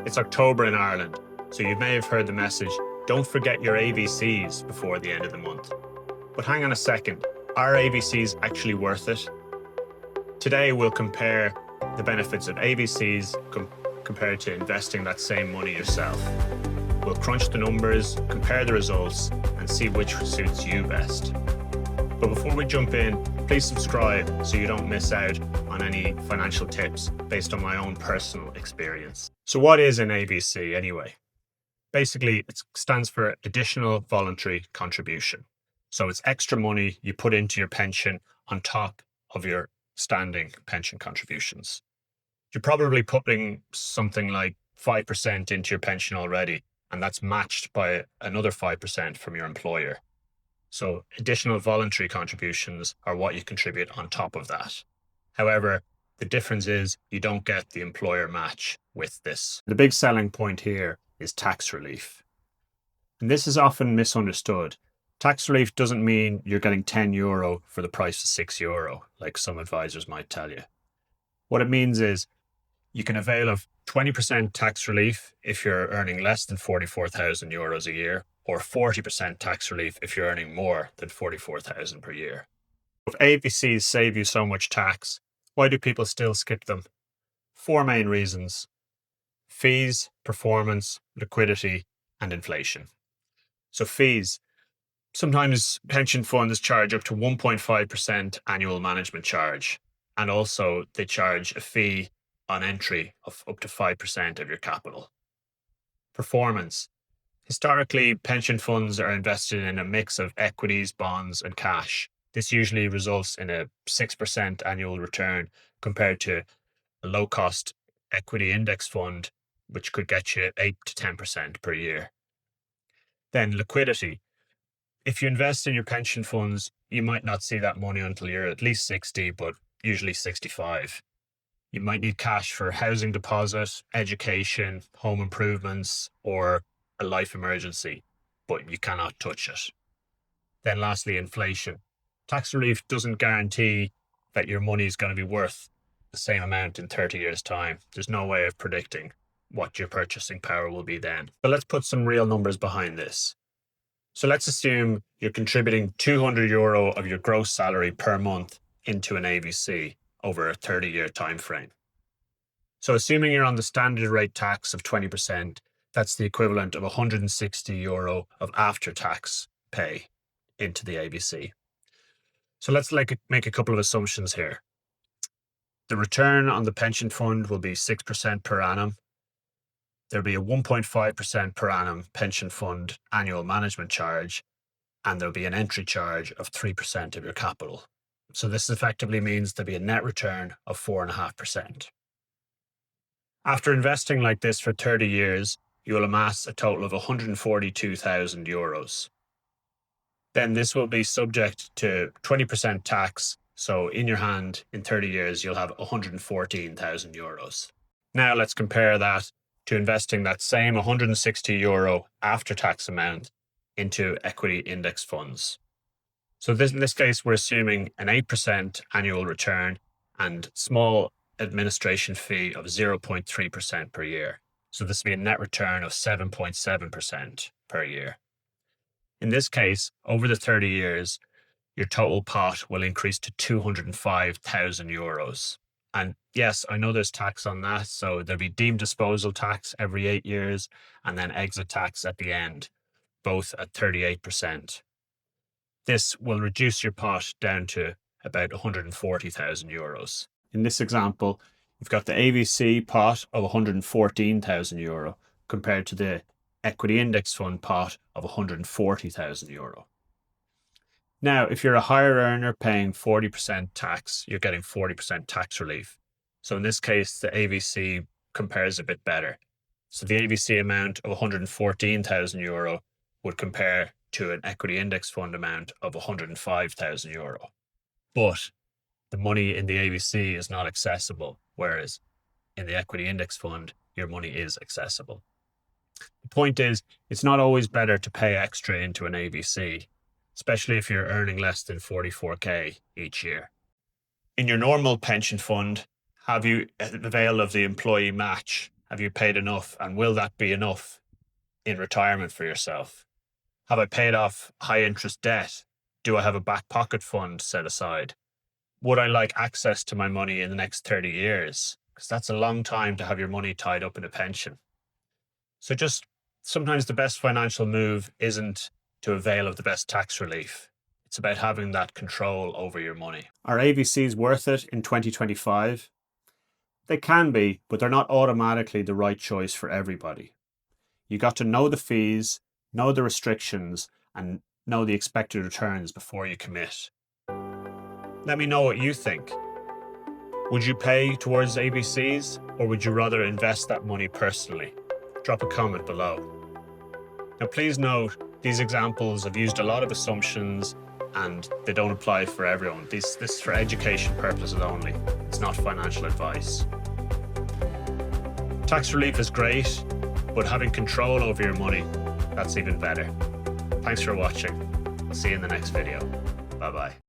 It's October in Ireland, so you may have heard the message, don't forget your AVCs before the end of the month. But hang on a second, are AVCs actually worth it? Today we'll compare the benefits of AVCs compared to investing that same money yourself. We'll crunch the numbers, compare the results, and see which suits you best. But before we jump in, please subscribe so you don't miss out on any financial tips based on my own personal experience. So what is an AVC anyway? Basically, it stands for Additional Voluntary Contribution. So it's extra money you put into your pension on top of your standing pension contributions. You're probably putting something like 5% into your pension already, and that's matched by another 5% from your employer. So additional voluntary contributions are what you contribute on top of that. However, the difference is you don't get the employer match with this. The big selling point here is tax relief. And this is often misunderstood. Tax relief doesn't mean you're getting €10 for the price of €6, like some advisors might tell you. What it means is you can avail of 20% tax relief if you're earning less than €44,000 a year, or 40% tax relief if you're earning more than $44,000 per year. If AVCs save you so much tax, why do people still skip them? 4 main reasons: fees, performance, liquidity, and inflation. So fees. Sometimes pension funds charge up to 1.5% annual management charge, and also they charge a fee on entry of up to 5% of your capital. Performance. Historically, pension funds are invested in a mix of equities, bonds, and cash. This usually results in a 6% annual return compared to a low-cost equity index fund, which could get you 8 to 10% per year. Then liquidity. If you invest in your pension funds, you might not see that money until you're at least 60, but usually 65. You might need cash for housing deposit, education, home improvements, or a life emergency, but you cannot touch it. Then lastly, inflation. Tax relief doesn't guarantee that your money is going to be worth the same amount in 30 years' time. There's no way of predicting what your purchasing power will be then. But let's put some real numbers behind this. So let's assume you're contributing €200 of your gross salary per month into an AVC over a 30-year time frame. So assuming you're on the standard rate tax of 20%, that's the equivalent of €160 of after-tax pay into the AVC. So let's make a couple of assumptions here. The return on the pension fund will be 6% per annum. There'll be a 1.5% per annum pension fund annual management charge, and there'll be an entry charge of 3% of your capital. So this effectively means there'll be a net return of 4.5%. After investing like this for 30 years, you will amass a total of €142,000. Then this will be subject to 20% tax. So in your hand, in 30 years, you'll have €114,000. Now let's compare that to investing that same €160 after-tax amount into equity index funds. So in this case, we're assuming an 8% annual return and small administration fee of 0.3% per year. So this will be a net return of 7.7% per year. In this case, over the 30 years, your total pot will increase to €205,000. And yes, I know there's tax on that. So there'll be deemed disposal tax every 8 years and then exit tax at the end, both at 38%. This will reduce your pot down to about €140,000. In this example, you've got the AVC pot of €114,000 compared to the equity index fund pot of €140,000. Now, if you're a higher earner paying 40% tax, you're getting 40% tax relief. So in this case, the AVC compares a bit better. So the AVC amount of €114,000 would compare to an equity index fund amount of €105,000. But the money in the AVC is not accessible, whereas in the equity index fund, your money is accessible. The point is, it's not always better to pay extra into an AVC, especially if you're earning less than 44K each year. In your normal pension fund, have you availed of the employee match Have you paid enough, and will that be enough in retirement for yourself? Have I paid off high interest debt? Do I have a back pocket fund set aside? Would I like access to my money in the next 30 years? Because that's a long time to have your money tied up in a pension. So just sometimes the best financial move isn't to avail of the best tax relief. It's about having that control over your money. Are AVCs worth it in 2025? They can be, but they're not automatically the right choice for everybody. You got to know the fees, know the restrictions, and know the expected returns before you commit. Let me know what you think. Would you pay towards AVCs, or would you rather invest that money personally? Drop a comment below. Now please note, these examples have used a lot of assumptions and they don't apply for everyone. This is for education purposes only. It's not financial advice. Tax relief is great, but having control over your money, that's even better. Thanks for watching. I'll see you in the next video. Bye-bye.